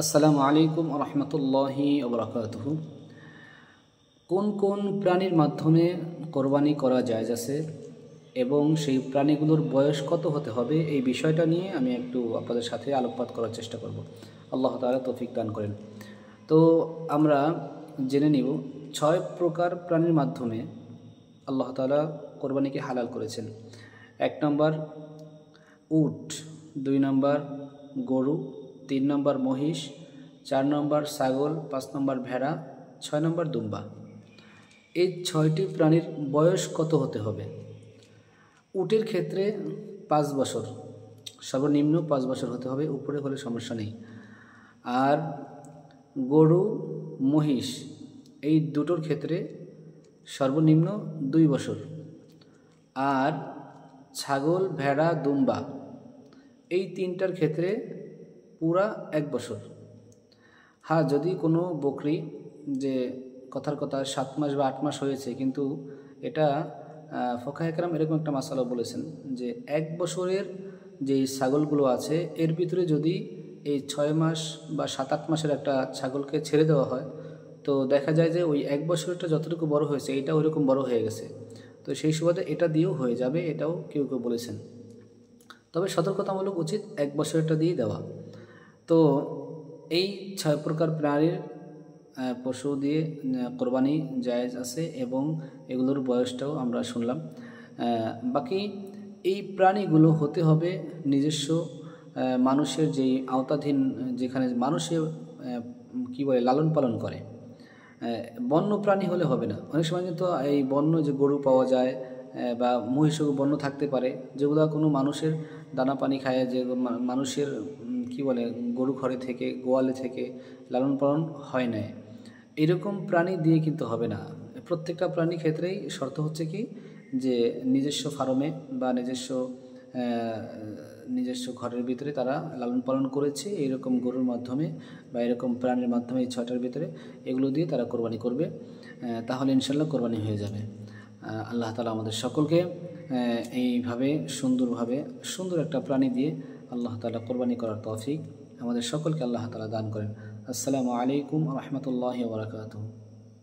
আসসালামু আলাইকুম রহমতুল্লাহি ওবরাকাতুহু। কোন কোন প্রাণীর মাধ্যমে কোরবানি করা জায়েজ আছে এবং সেই প্রাণীগুলোর বয়স কত হতে হবে, এই বিষয়টা নিয়ে আমি একটু আপনাদের সাথে আলোকপাত করার চেষ্টা করব। আল্লাহ তাআলা তৌফিক দান করেন। তো আমরা জেনে নিব 6 প্রকার প্রাণীর মাধ্যমে আল্লাহ তাআলা কোরবানিকে হালাল করেছেন। 1 নম্বর উট, 2 নম্বর গরু, 3 নম্বর মহিষ, 4 নম্বর ছাগল, 5 নম্বর ভেড়া, 6 নম্বর দুম্বা। এই 6টি প্রাণীর বয়স কত হতে হবে? উটের ক্ষেত্রে 5 বছর, সর্বনিম্ন 5 বছর হতে হবে, উপরে হলে সমস্যা নেই। আর গরু মহিষ এই দুটোর ক্ষেত্রে সর্বনিম্ন 2 বছর। আর ছাগল ভেড়া দুম্বা এই 3টার ক্ষেত্রে পুরা 1 বছর। হ্যাঁ, যদি কোনো বকরি, যে কথার কথা 7 মাস বা 8 মাস হয়েছে, কিন্তু এটা ফোকাহে কেরাম এরকম একটা মাসালা বলেছেন যে 1 বছরের যেই ছাগলগুলো আছে এর ভিতরে যদি এই 6 মাস বা 7-8 মাসের একটা ছাগলকে ছেড়ে দেওয়া হয়, তো দেখা যায় যে ওই 1 বছরটা যতটুকু বড় হয়েছে এইটা ওইরকম বড় হয়ে গেছে। তো সেই সুবাদে এটা দিয়েও হয়ে যাবে, এটাও কেউ কেউ বলেছেন। তবে সতর্কতামূলক উচিত 1 বছরটা দিয়ে দেওয়া। তো এই 6 প্রকার প্রাণীর পশু দিয়ে কোরবানি জায়েজ আছে এবং এগুলোর বয়সটাও আমরা শুনলাম। বাকি এই প্রাণীগুলো হতে হবে নিজস্ব মানুষের যেই আওতাধীন, যেখানে মানুষে কী বলে লালন পালন করে। বন্য প্রাণী হলে হবে না। অনেক সময় কিন্তু এই বন্য যে গরু পাওয়া যায় বা মহিষও বন্য থাকতে পারে, যেগুলো কোনো মানুষের দানা পানি খায়, যে মানুষের কি বলে গরু ঘরে থেকে গোয়ালে থেকে লালন পালন হয় না, এরকম প্রাণী দিয়ে কিন্তু হবে না। প্রত্যেকটা প্রাণীর ক্ষেত্রেই শর্ত হচ্ছে কি, যে নিজস্ব ফার্মে বা নিজস্ব ঘরের ভিতরে তারা লালন পালন করেছে এরকম গরুর মাধ্যমে বা এরকম প্রাণীর মাধ্যমে, এই 6টার ভিতরে এগুলো দিয়ে তারা কোরবানি করবে, তাহলে ইনশাল্লাহ কোরবানি হয়ে যাবে। আল্লাহ তাআলা আমাদের সকলকে এইভাবে সুন্দর একটা প্রাণী দিয়ে আল্লাহ তাআলা কোরবানি করার তৌফিক আমাদের সকলকে আল্লাহ তাআলা দান করেন। আসসালামু আলাইকুম রহমতুল্লাহি ওয়া বারাকাতুহু।